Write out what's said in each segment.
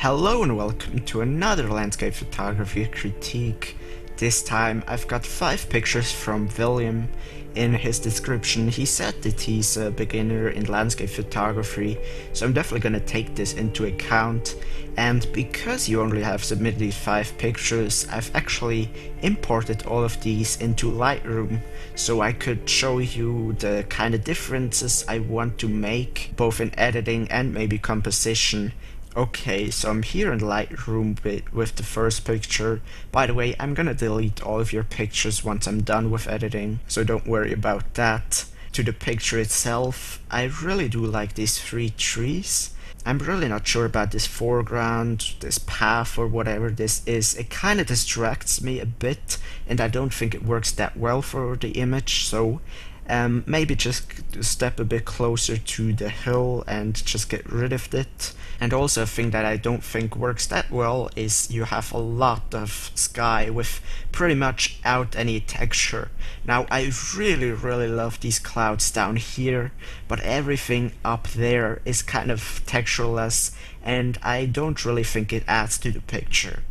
Hello and welcome to another landscape photography critique. This time I've got 5 pictures from William. In his description he said that he's a beginner in landscape photography, so I'm definitely gonna take this into account. And because you only have submitted these 5 pictures, I've actually imported all of these into Lightroom so I could show you the kind of differences I want to make, both in editing and maybe composition. Okay, so I'm here in Lightroom with the first picture. By the way, I'm gonna delete all of your pictures once I'm done with editing, so don't worry about that. To the picture itself, I really do like these 3 trees. I'm really not sure about this foreground, this path or whatever this is. It kind of distracts me a bit and I don't think it works that well for the image, so maybe just step a bit closer to the hill and just get rid of it. And also a thing that I don't think works that well is you have a lot of sky with pretty much out any texture. Now I really love these clouds down here, but everything up there is kind of textureless and I don't really think it adds to the picture.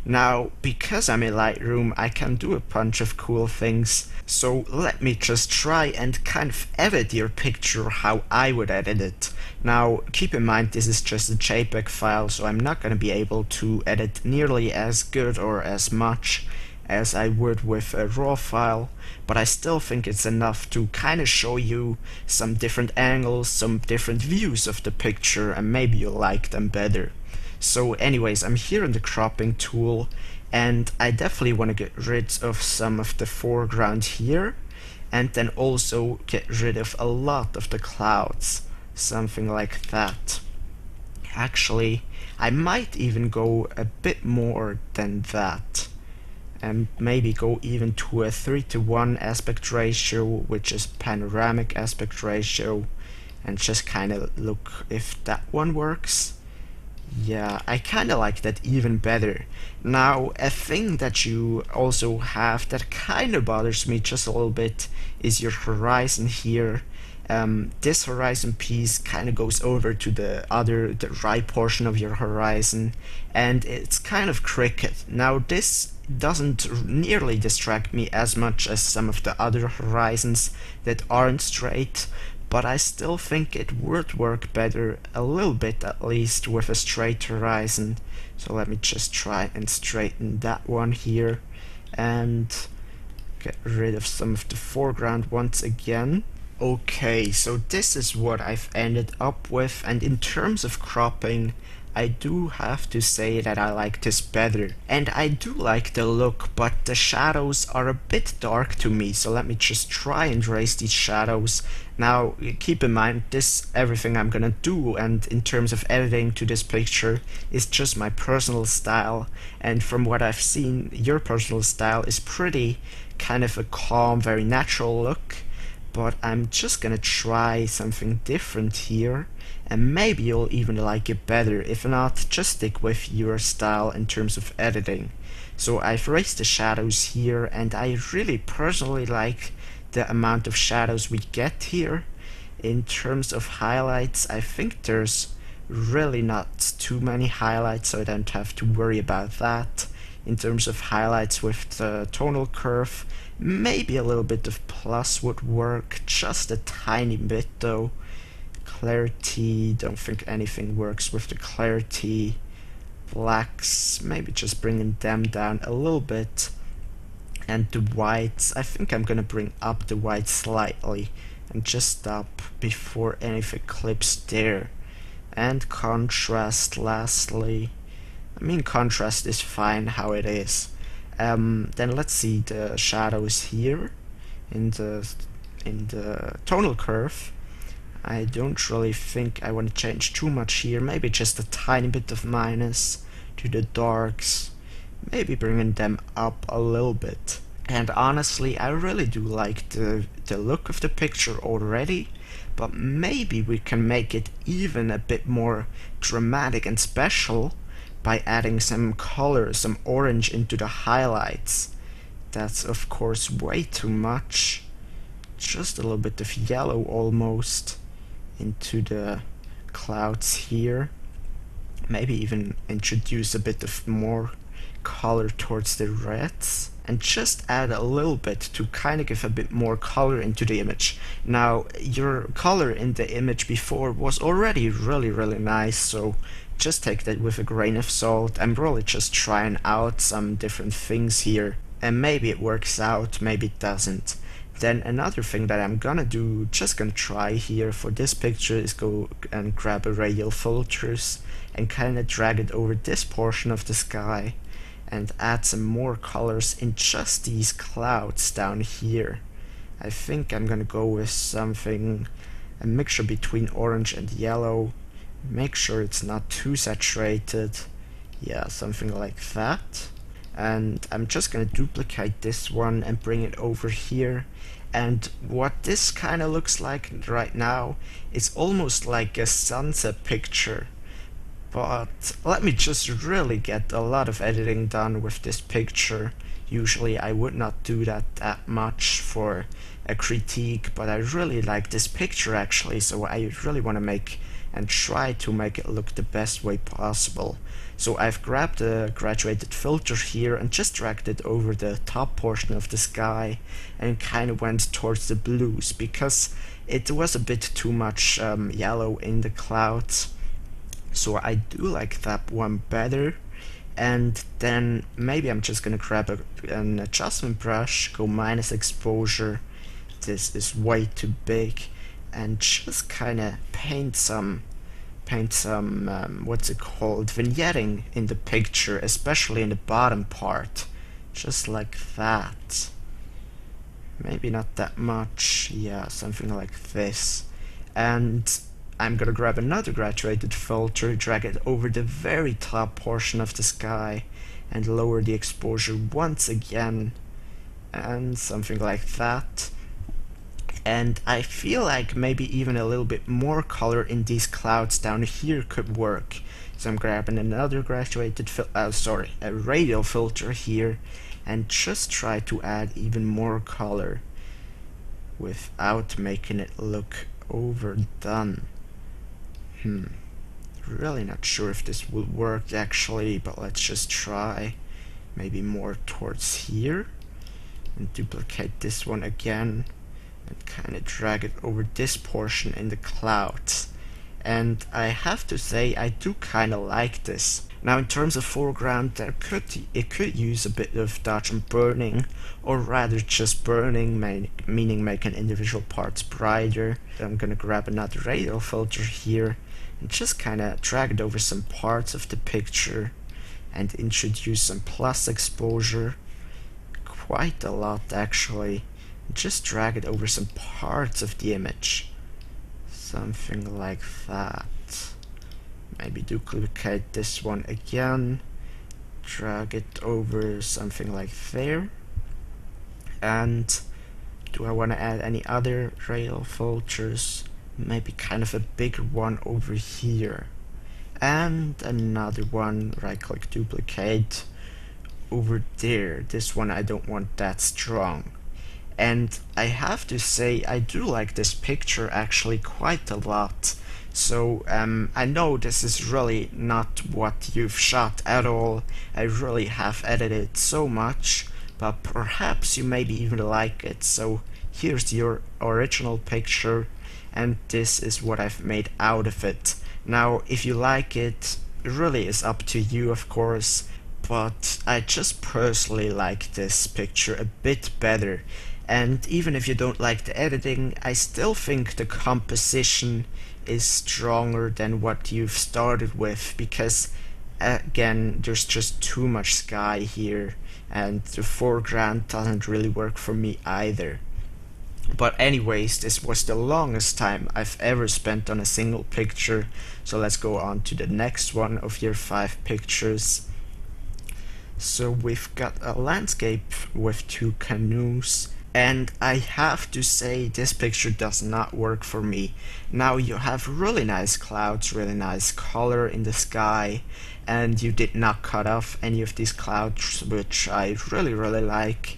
Now, because I'm in Lightroom, I can do a bunch of cool things, so let me just try and kind of edit your picture how I would edit it. Now, keep in mind this is just a JPEG file, so I'm not going to be able to edit nearly as good or as much as I would with a RAW file, but I still think it's enough to kind of show you some different angles, some different views of the picture, and maybe you'll like them better. So anyways, I'm here in the cropping tool and I definitely want to get rid of some of the foreground here and then also get rid of a lot of the clouds, something like that. Actually, I might even go a bit more than that and maybe go even to a 3:1 aspect ratio, which is panoramic aspect ratio, and just kind of look if that one works. Yeah, I kinda like that even better. Now, a thing that you also have that kinda bothers me just a little bit is your horizon here. This horizon piece kinda goes over to the right portion of your horizon, and it's kind of crooked. Now, this doesn't nearly distract me as much as some of the other horizons that aren't straight, but I still think it would work better, a little bit at least, with a straight horizon. So let me just try and straighten that one here and get rid of some of the foreground once again. Okay, so this is what I've ended up with, and in terms of cropping, I do have to say that I like this better. And I do like the look, but the shadows are a bit dark to me, so let me just try and raise these shadows. Now, keep in mind, everything I'm gonna do, and in terms of editing to this picture, is just my personal style, and from what I've seen, your personal style is pretty kind of a calm, very natural look. But I'm just gonna try something different here, and maybe you'll even like it better. If not, just stick with your style in terms of editing. So I've raised the shadows here, and I really personally like the amount of shadows we get here. In terms of highlights, I think there's really not too many highlights, so I don't have to worry about that. In terms of highlights with the tonal curve, maybe a little bit of plus would work, just a tiny bit though. Clarity, don't think anything works with the clarity. Blacks, maybe just bringing them down a little bit. And the whites, I think I'm gonna bring up the whites slightly and just stop before anything clips there. And contrast lastly. I mean, contrast is fine how it is. Then let's see the shadows here in the tonal curve. I don't really think I want to change too much here. Maybe just a tiny bit of minus to the darks. Maybe bringing them up a little bit. And honestly, I really do like the look of the picture already, but maybe we can make it even a bit more dramatic and special by adding some color, some orange into the highlights. That's of course way too much. Just a little bit of yellow almost into the clouds here. Maybe even introduce a bit of more color towards the reds, and just add a little bit to kind of give a bit more color into the image. Now, your color in the image before was already really nice, so just take that with a grain of salt. I'm really just trying out some different things here, and maybe it works out, maybe it doesn't. Then another thing that I'm gonna do, just gonna try here for this picture, is go and grab a radial filters and kind of drag it over this portion of the sky and add some more colors in just these clouds down here. I think I'm gonna go with something, a mixture between orange and yellow. Make sure it's not too saturated. Yeah, something like that. And I'm just gonna duplicate this one and bring it over here. And what this kind of looks like right now is almost like a sunset picture. But let me just really get a lot of editing done with this picture. Usually I would not do that much for a critique, but I really like this picture actually, so I really want to make and try to make it look the best way possible. So I've grabbed a graduated filter here and just dragged it over the top portion of the sky and kind of went towards the blues because it was a bit too much yellow in the clouds. So I do like that one better. And then maybe I'm just gonna grab an adjustment brush, go minus exposure. This is way too big, and just kind of paint some what's it called, vignetting in the picture, especially in the bottom part, just like that. Maybe not that much, yeah, something like this. And I'm gonna grab another graduated filter, drag it over the very top portion of the sky and lower the exposure once again, and something like that. And I feel like maybe even a little bit more color in these clouds down here could work. So I'm grabbing another graduated a radial filter here and just try to add even more color without making it look overdone. Really not sure if this will work actually, but let's just try. Maybe more towards here, and duplicate this one again and kind of drag it over this portion in the clouds. And I have to say I do kind of like this. Now in terms of foreground, it could use a bit of dodge and burning, or rather just burning, meaning making individual parts brighter. I'm gonna grab another radial filter here and just kind of drag it over some parts of the picture and introduce some plus exposure, quite a lot actually. Just drag it over some parts of the image, something like that. Maybe duplicate this one again, drag it over something like there. And do I want to add any other radial filters? Maybe kind of a bigger one over here, and another one, right click duplicate over there. This one I don't want that strong. And I have to say I do like this picture actually quite a lot. So I know this is really not what you've shot at all. I really have edited so much, but perhaps you maybe even like it. So here's your original picture, and this is what I've made out of it. Now if you like it, it really is up to you of course, but I just personally like this picture a bit better. And even if you don't like the editing, I still think the composition is stronger than what you've started with, because again, there's just too much sky here and the foreground doesn't really work for me either. But anyways, this was the longest time I've ever spent on a single picture, so let's go on to the next one of your 5 pictures. So we've got a landscape with 2 canoes, and I have to say this picture does not work for me. Now you have really nice clouds, really nice color in the sky, and you did not cut off any of these clouds, which I really like.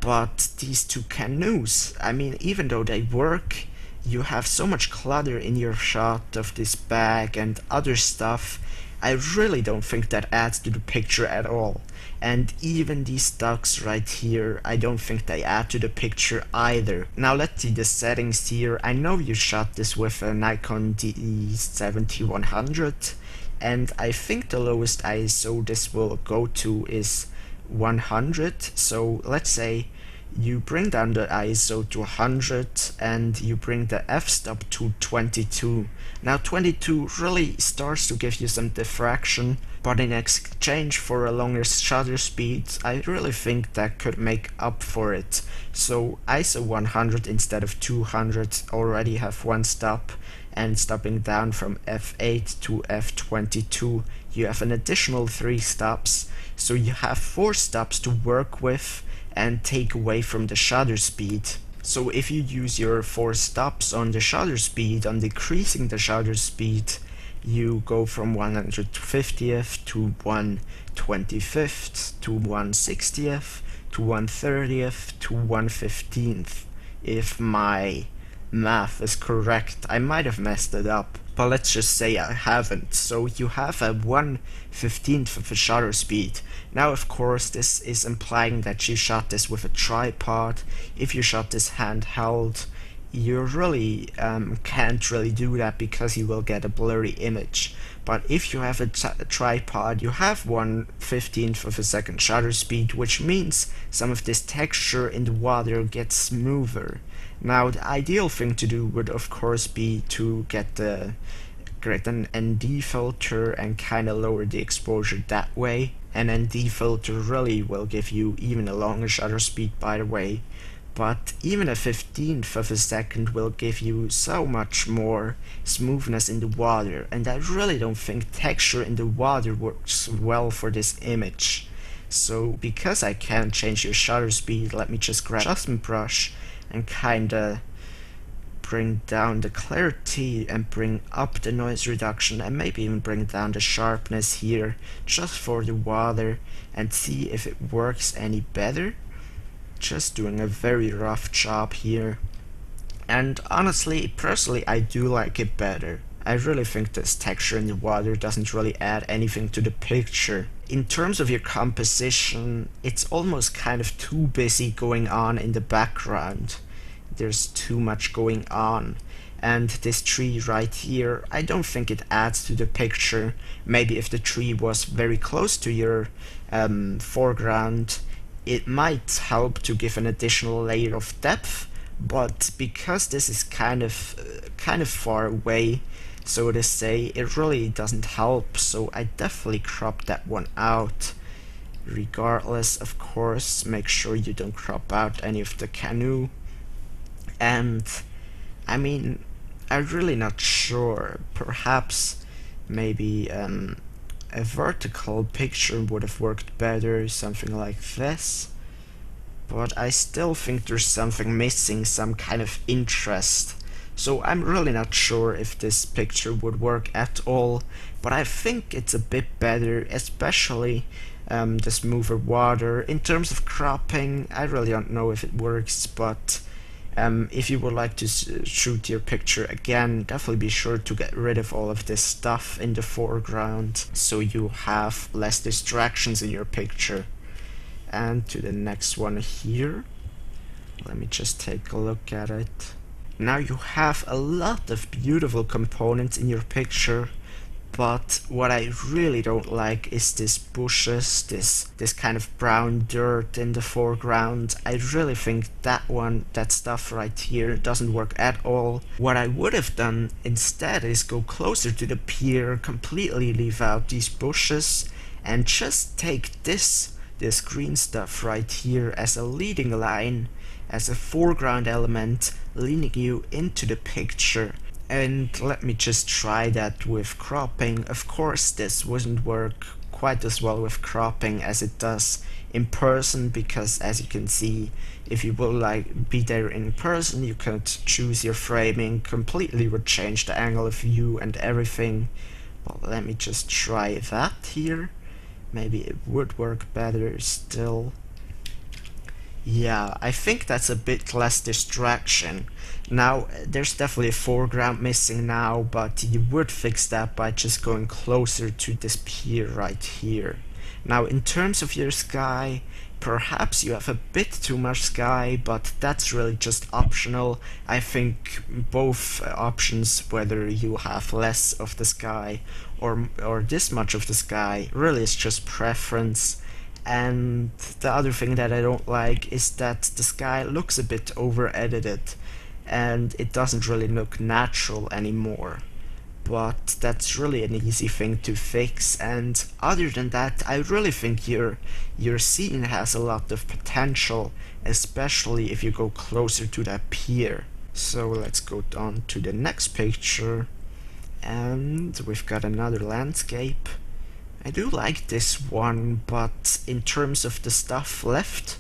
But these 2 canoes, I mean, even though they work, you have so much clutter in your shot of this bag and other stuff. I really don't think that adds to the picture at all. And even these ducks right here, I don't think they add to the picture either. Now let's see the settings here. I know you shot this with a Nikon D7100, and I think the lowest ISO this will go to is 100. So let's say you bring down the ISO to 100 and you bring the f-stop to 22. Now 22 really starts to give you some diffraction, but in exchange for a longer shutter speed, I really think that could make up for it. So ISO 100 instead of 200 already have one stop, and stopping down from f8 to f22 you have an additional 3 stops, so you have 4 stops to work with and take away from the shutter speed. So if you use your 4 stops on the shutter speed, on decreasing the shutter speed, you go from 150th to 125th to 160th to 130th to 115th. If my math is correct, I might have messed it up, but let's just say I haven't. So you have a 1/15th of a shutter speed. Now of course this is implying that you shot this with a tripod. If you shot this handheld, you really can't really do that because you will get a blurry image. But if you have a tripod, you have 1/15th of a second shutter speed, which means some of this texture in the water gets smoother. Now the ideal thing to do would of course be to get an ND filter and kinda lower the exposure that way. An ND filter really will give you even a longer shutter speed, by the way, but even a 15th of a second will give you so much more smoothness in the water, and I really don't think texture in the water works well for this image. So because I can't change your shutter speed, let me just grab an adjustment brush and kinda bring down the clarity and bring up the noise reduction and maybe even bring down the sharpness here just for the water and see if it works any better. Just doing a very rough job here, and honestly, personally, I do like it better. I really think this texture in the water doesn't really add anything to the picture. In terms of your composition, it's almost kind of too busy going on in the background. There's too much going on, and this tree right here, I don't think it adds to the picture. Maybe if the tree was very close to your foreground, it might help to give an additional layer of depth, but because this is kind of far away, so to say, it really doesn't help, so I definitely crop that one out. Regardless, of course, make sure you don't crop out any of the canoe. And I mean, I'm really not sure. Perhaps maybe a vertical picture would have worked better, something like this. But I still think there's something missing, some kind of interest. So I'm really not sure if this picture would work at all, but I think it's a bit better, especially the smoother water. In terms of cropping, I really don't know if it works, but if you would like to shoot your picture again, definitely be sure to get rid of all of this stuff in the foreground so you have less distractions in your picture. And to the next one here, let me just take a look at it. Now you have a lot of beautiful components in your picture, but what I really don't like is this bushes, this kind of brown dirt in the foreground. I really think that stuff right here doesn't work at all. What I would have done instead is go closer to the pier, completely leave out these bushes, and just take this green stuff right here as a leading line, as a foreground element, leading you into the picture. And let me just try that with cropping. Of course, this wouldn't work quite as well with cropping as it does in person, because as you can see, if you would be there in person, you could choose your framing, completely would change the angle of view and everything. Well, let me just try that here. Maybe it would work better still. Yeah, I think that's a bit less distraction. Now, there's definitely a foreground missing now, but you would fix that by just going closer to this pier right here. Now, in terms of your sky, perhaps you have a bit too much sky, but that's really just optional. I think both options, whether you have less of the sky or this much of the sky, really is just preference. And the other thing that I don't like is that the sky looks a bit over edited and it doesn't really look natural anymore. But that's really an easy thing to fix, and other than that, I really think your scene has a lot of potential, especially if you go closer to that pier. So let's go on to the next picture, and we've got another landscape. I do like this one, but in terms of the stuff left,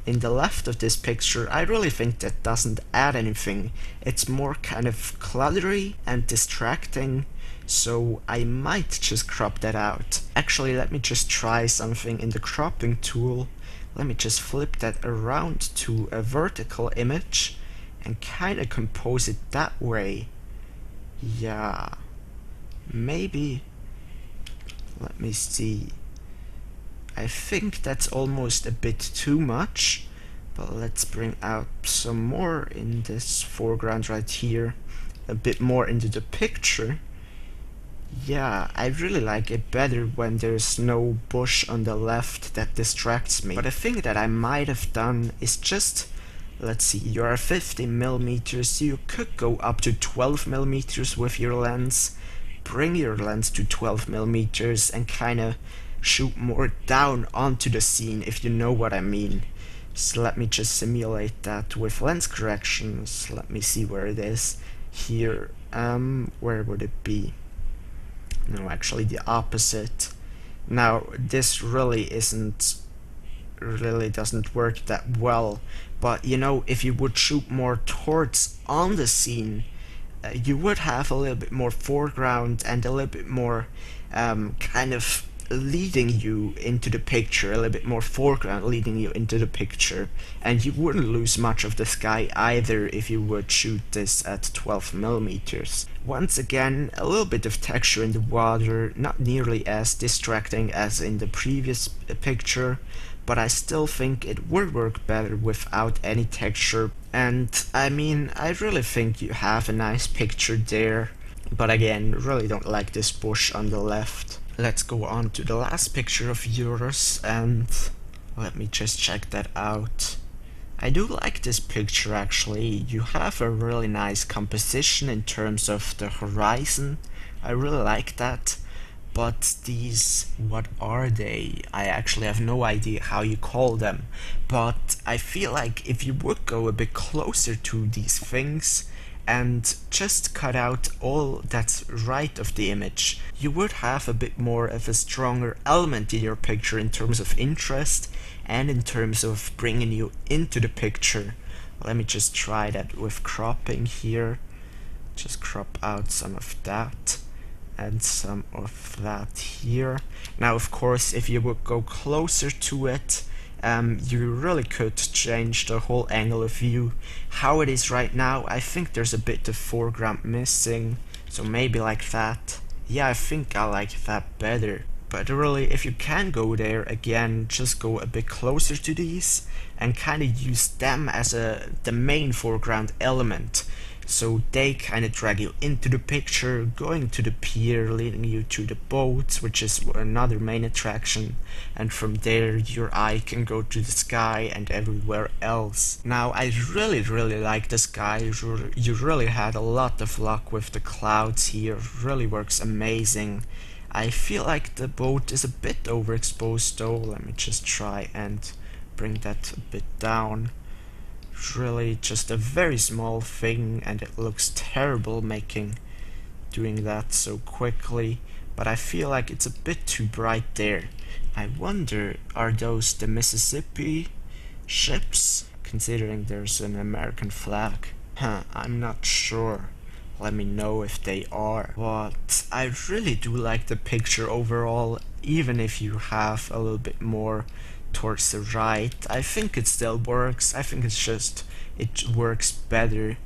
in the left of this picture, I really think that doesn't add anything. It's more kind of cluttery and distracting, so I might just crop that out. Actually, let me just try something in the cropping tool. Let me just flip that around to a vertical image and kind of compose it that way. Yeah, maybe. Let me see. I think that's almost a bit too much, but let's bring out some more in this foreground right here, a bit more into the picture. Yeah, I really like it better when there's no bush on the left that distracts me. But a thing that I might have done is just, let's see, you're 50mm, you could go up to 12mm with your lens. Bring your lens to 12mm and kind of shoot more down onto the scene, if you know what I mean. So let me just simulate that with lens corrections. Let me see where it is. Here, where would it be? No, actually the opposite. Now, this really doesn't work that well, but you know, if you would shoot more towards on the scene, you would have a little bit more foreground and a little bit more kind of leading you into the picture, a little bit more foreground leading you into the picture, and you wouldn't lose much of the sky either if you would shoot this at 12mm. Once again, a little bit of texture in the water, not nearly as distracting as in the previous picture, but I still think it would work better without any texture. And I mean, I really think you have a nice picture there, but again, really don't like this bush on the left. Let's go on to the last picture of yours, and let me just check that out. I do like this picture actually. You have a really nice composition in terms of the horizon. I really like that. But these, what are they? I actually have no idea how you call them. But I feel like if you would go a bit closer to these things and just cut out all that's right of the image, you would have a bit more of a stronger element in your picture in terms of interest and in terms of bringing you into the picture. Let me just try that with cropping here. Just crop out some of that and some of that here. Now of course, if you would go closer to it, you really could change the whole angle of view. How it is right now, I think there's a bit of foreground missing, so maybe like that. Yeah, I think I like that better. But really, if you can go there again, just go a bit closer to these and kind of use them as the main foreground element. So they kind of drag you into the picture, going to the pier, leading you to the boats, which is another main attraction, and from there your eye can go to the sky and everywhere else. Now I really like the sky. You really had a lot of luck with the clouds here, really works amazing. I feel like the boat is a bit overexposed though. Let me just try and bring that a bit down. Really just a very small thing, and it looks terrible doing that so quickly, but I feel like it's a bit too bright there. I wonder, are those the Mississippi ships, considering there's an American flag? I'm not sure, let me know if they are. But I really do like the picture overall, even if you have a little bit more towards the right. I think it still works. I think it's just, it works better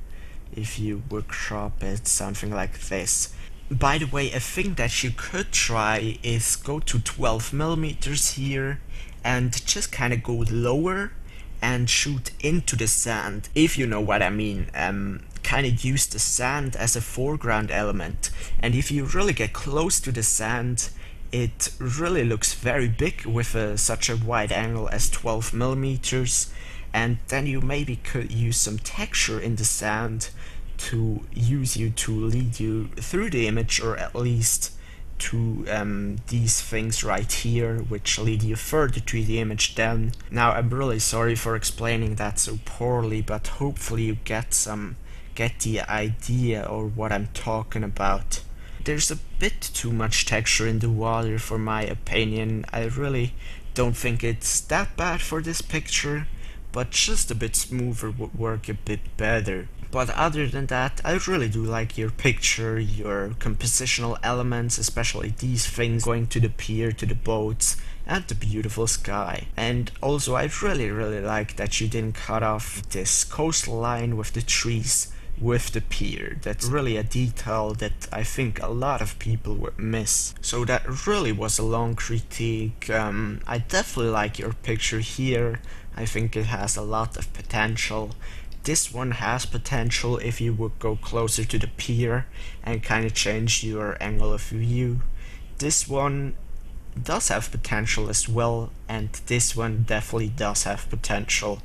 if you would crop it something like this. By the way, a thing that you could try is go to 12mm here and just kind of go lower and shoot into the sand, if you know what I mean. Kind of use the sand as a foreground element, and if you really get close to the sand, it really looks very big with such a wide angle as 12mm, and then you maybe could use some texture in the sand to lead you through the image, or at least to these things right here, which lead you further to the image then. Now, I'm really sorry for explaining that so poorly, but hopefully you get the idea or what I'm talking about. There's a bit too much texture in the water for my opinion. I really don't think it's that bad for this picture, but just a bit smoother would work a bit better. But other than that, I really do like your picture, your compositional elements, especially these things going to the pier, to the boats, and the beautiful sky. And also I really like that you didn't cut off this coastal line with the trees with the pier. That's really a detail that I think a lot of people would miss. So that really was a long critique. I definitely like your picture here. I think it has a lot of potential. This one has potential if you would go closer to the pier and kind of change your angle of view. This one does have potential as well, and this one definitely does have potential.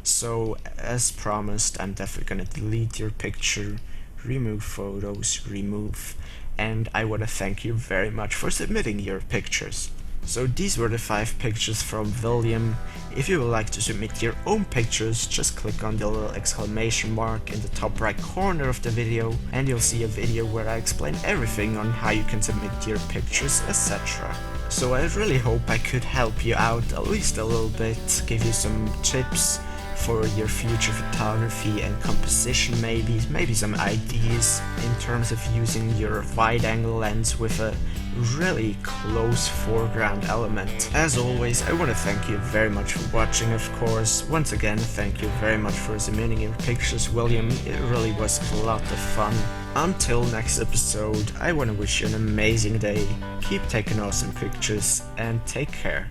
So as promised, I'm definitely gonna delete your picture, remove photos, remove, and I want to thank you very much for submitting your pictures. So these were the 5 pictures from William. If you would like to submit your own pictures, just click on the little exclamation mark in the top right corner of the video, and you'll see a video where I explain everything on how you can submit your pictures, etc. So I really hope I could help you out at least a little bit, give you some tips for your future photography and composition, maybe some ideas in terms of using your wide angle lens with a really close foreground element. As always, I want to thank you very much for watching, of course. Once again, thank you very much for submitting your pictures, William. It really was a lot of fun. Until next episode, I want to wish you an amazing day, keep taking awesome pictures, and take care.